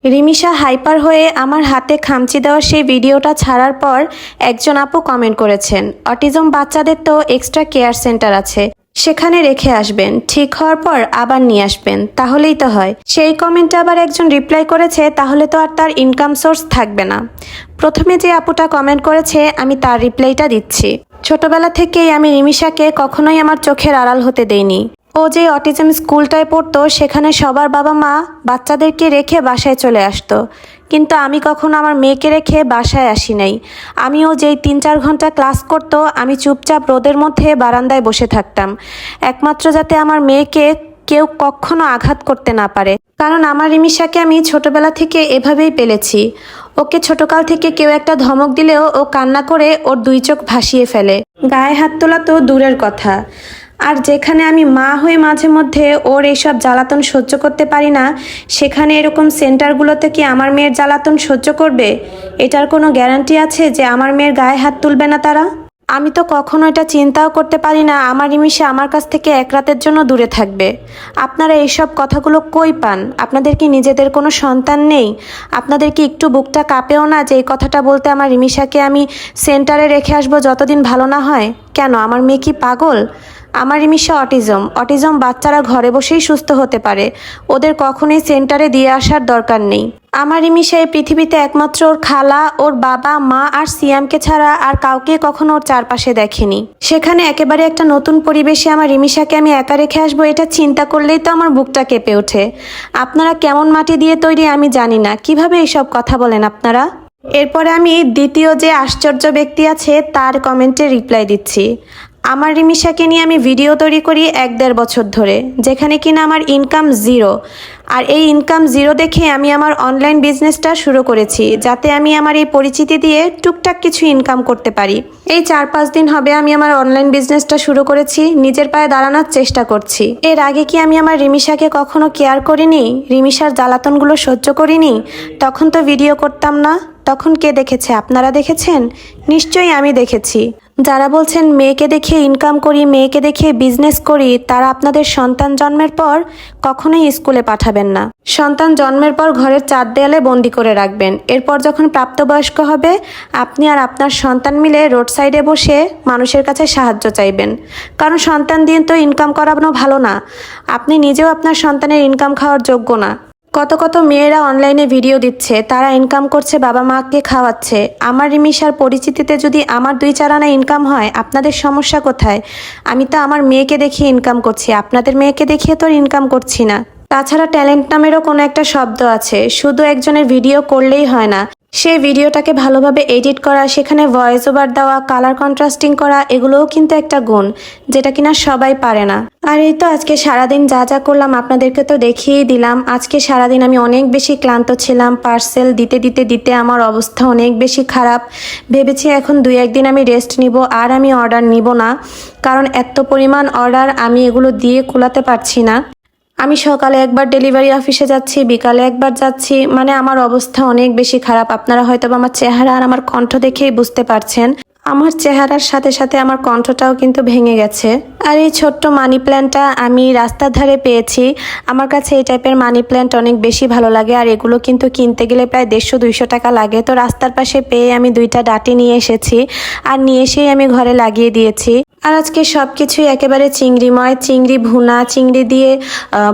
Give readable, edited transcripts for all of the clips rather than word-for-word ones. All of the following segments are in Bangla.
রিমিশা হাইপার হয়ে আমার হাতে খামচি দেওয়ার সেই ভিডিওটা ছাড়ার পর একজন আপু কমেন্ট করেছেন, অটিজম বাচ্চাদের তো এক্সট্রা কেয়ার সেন্টার আছে, সেখানে রেখে আসবেন, ঠিক হওয়ার পর আবার নিয়ে আসবেন, তাহলেই তো হয়। সেই কমেন্টে আবার একজন রিপ্লাই করেছে, তাহলে তো আর তার ইনকাম সোর্স থাকবে না। প্রথমে যে আপুটা কমেন্ট করেছে আমি তার রিপ্লাইটা দিচ্ছি। ছোটবেলা থেকেই আমি রিমিশাকে কখনোই আমার চোখের আড়াল হতে দেইনি। ও যে অটিজম স্কুলটায় পড়তো সেখানে সবার বাবা মা বাচ্চাদেরকে রেখে বাসায় চলে আসতো, কিন্তু আমি কখনো আমার মেয়েকে রেখে বাসায় আসি নাই। আমিও যেই ৩-৪ ঘন্টা ক্লাস করতো আমি চুপচাপ রোদের মধ্যে বারান্দায় বসে থাকতাম, একমাত্র যাতে আমার মেয়েকে কেউ কখনো আঘাত করতে না পারে। কারণ আমার রিমিশাকে আমি ছোটবেলা থেকে এভাবেই পেলেছি। ওকে ছোটকাল থেকে কেউ একটা ধমক দিলেও ও কান্না করে ওর ২ চোখ ভাসিয়ে ফেলে, গায়ে হাত তোলা তো দূরের কথা। আর যেখানে আমি মা হয়ে মাঝে মধ্যে ওর এইসব জ্বালাতন সহ্য করতে পারি না, সেখানে এরকম সেন্টারগুলোতে কি আমার মেয়ের জ্বালাতন সহ্য করবে? এটার কোনো গ্যারান্টি আছে যে আমার মেয়ের গায়ে হাত তুলবে না তারা? আমি তো কখনো এটা চিন্তাও করতে পারি না আমার রিমিশা আমার কাছ থেকে এক রাতের জন্য দূরে থাকবে। আপনারা এইসব কথাগুলো কই পান? আপনাদের কি নিজেদের কোনো সন্তান নেই? আপনাদের কি একটু বুকটা কাঁপেও না যে এই কথাটা বলতে আমার রিমিশাকে আমি সেন্টারে রেখে আসবো যতদিন ভালো না হয়? কেন, আমার মেয়ে কি পাগল? আমার রিমিশা অটিজম বাচ্চারা ঘরে বসেই সুস্থ হতে পারে, ওদের কখনোই সেন্টারে দিয়ে আসার দরকার নেই। আমার রিমিশা এই পৃথিবীতে একমাত্র ওর খালা, ওর বাবা মা আর সিয়ামকে ছাড়া আর কাউকে কখনো ওর চারপাশে দেখেনি। সেখানে একেবারে একটা নতুন পরিবেশে আমার রিমিশাকে আমি একা রেখে আসবো, এটা চিন্তা করলেই তো আমার বুকটা কেঁপে ওঠে। আপনারা কেমন মাটি দিয়ে তৈরি আমি জানি না, কিভাবে এইসব কথা বলেন আপনারা? এরপরে আমি দ্বিতীয় যে আশ্চর্য ব্যক্তি আছে তার কমেন্টে রিপ্লাই দিচ্ছি। আমার রিমিশাকে নিয়ে আমি ভিডিও তৈরি করি ১-১.৫ বছর ধরে, যেখানে কিনা আমার ইনকাম জিরো। আর এই ইনকাম জিরো দেখে আমি আমার অনলাইন বিজনেসটা শুরু করেছি, যাতে আমি আমার এই পরিচিতি দিয়ে টুকটাক কিছু ইনকাম করতে পারি। এই ৪-৫ দিন হবে আমি আমার অনলাইন বিজনেসটা শুরু করেছি, নিজের পায়ে দাঁড়ানোর চেষ্টা করছি। এর আগে কি আমি আমার রিমিশাকে কখনো কেয়ার করিনি? রিমিশার জ্বালাতনগুলো সহ্য করিনি? তখন তো ভিডিও করতাম না। তখন কে দেখেছে? আপনারা দেখেছেন? নিশ্চয়ই আমি দেখেছি। যারা বলছেন মেয়েকে দেখে ইনকাম করি, মেয়েকে দেখে বিজনেস করি, তারা আপনাদের সন্তান জন্মের পর কখনোই স্কুলে পাঠাবেন না। সন্তান জন্মের পর ঘরের ৪ দেয়ালে বন্দি করে রাখবেন। এরপর যখন প্রাপ্তবয়স্ক হবে আপনি আর আপনার সন্তান মিলে রোড সাইডে বসে মানুষের কাছে সাহায্য চাইবেন। কারণ সন্তান দিয়ে তো ইনকাম করানো ভালো না। আপনি নিজেও আপনার সন্তানের ইনকাম খাওয়ার যোগ্য না। কত কত মেয়েরা অনলাইনে ভিডিও দিচ্ছে, তারা ইনকাম করছে, বাবা মাকে খাওয়াচ্ছে। আমার রিমিশার পরিচিতিতে যদি আমার ২-৪ আনা ইনকাম হয়, আপনাদের সমস্যা কোথায়? আমি তো আমার মেয়েকে দেখিয়ে ইনকাম করছি, আপনাদের মেয়েকে দেখিয়ে তো ইনকাম করছি না। তাছাড়া ট্যালেন্ট নামেরও কোনো একটা শব্দ আছে, শুধু একজনের ভিডিও করলেই হয় না, সেই ভিডিওটাকে ভালোভাবে এডিট করা, সেখানে ভয়েস ওভার দেওয়া, কালার কন্ট্রাস্টিং করা, এগুলোও কিন্তু একটা গুণ, যেটা কিনা সবাই পারে না। আর এই তো আজকে সারাদিন যা যা করলাম আপনাদেরকে তো দেখিয়েই দিলাম। আজকে সারাদিন আমি অনেক বেশি ক্লান্ত ছিলাম, পার্সেল দিতে দিতে দিতে আমার অবস্থা অনেক বেশি খারাপ। ভেবেছি এখন ২-১ দিন আমি রেস্ট নিব, আর আমি অর্ডার নিব না, কারণ এত পরিমাণ অর্ডার আমি এগুলো দিয়ে কুলাতে পারছি না। আমি সকালে একবার ডেলিভারি অফিসে যাচ্ছি, বিকালে একবার যাচ্ছি, মানে আমার অবস্থা অনেক বেশি খারাপ। আপনারা হয়তো আমার চেহারা আর আমার কণ্ঠ দেখেই বুঝতে পারছেন। আমার চেহারার সাথে সাথে আমার কণ্ঠটাও কিন্তু ভেঙে গেছে। আর এই ছোট্ট মানি প্ল্যান্টটা আমি রাস্তার ধারে পেয়েছি। আমার কাছে এই টাইপের মানি প্ল্যান্ট অনেক বেশি ভালো লাগে, আর এগুলো কিন্তু কিনতে গেলে প্রায় ১৫০-২০০ টাকা লাগে। তো রাস্তার পাশে পেয়ে আমি 2টা ডাটি নিয়ে এসেছি, আর নিয়ে এসেই আমি ঘরে লাগিয়ে দিয়েছি। আর আজকে সব কিছুই একেবারে চিংড়িময়, চিংড়ি ভুনা, চিংড়ি দিয়ে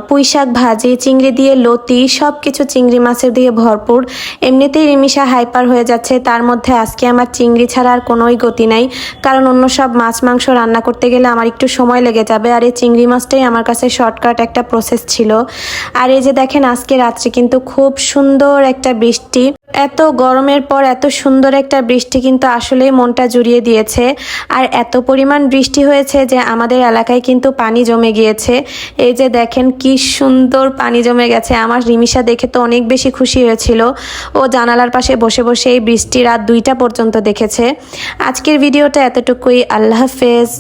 পুঁইশাক ভাজি, চিংড়ি দিয়ে লতি, সব কিছু চিংড়ি মাছের দিয়ে ভরপুর। এমনিতেই রিমিশা হাইপার হয়ে যাচ্ছে, তার মধ্যে আজকে আমার চিংড়ি ছাড়া আর কোনোই গতি নাই, কারণ অন্য সব মাছ মাংস রান্না করতে গেলে আমার একটু সময় লেগে যাবে, আর এই চিংড়ি মাছটাই আমার কাছে শর্টকাট একটা প্রসেস ছিল। আর এই যে দেখেন আজকে রাত্রে কিন্তু খুব সুন্দর একটা বৃষ্টি, এত গরমের পর এত সুন্দর একটা বৃষ্টি কিন্তু আসলেই মনটা জুড়িয়ে দিয়েছে। আর এত পরিমাণ বৃষ্টি হয়েছে যে আমাদের এলাকায় কিন্তু পানি জমে গিয়েছে। এই যে দেখেন কি সুন্দর পানি জমে গেছে। আমার রিমিশা দেখে তো অনেক বেশি খুশি হয়েছিল, ও জানালার পাশে বসে বসে এই বৃষ্টি রাত 2টা পর্যন্ত দেখেছে। আজকের ভিডিওটা এতটুকুই। আল্লাহ হাফেজ।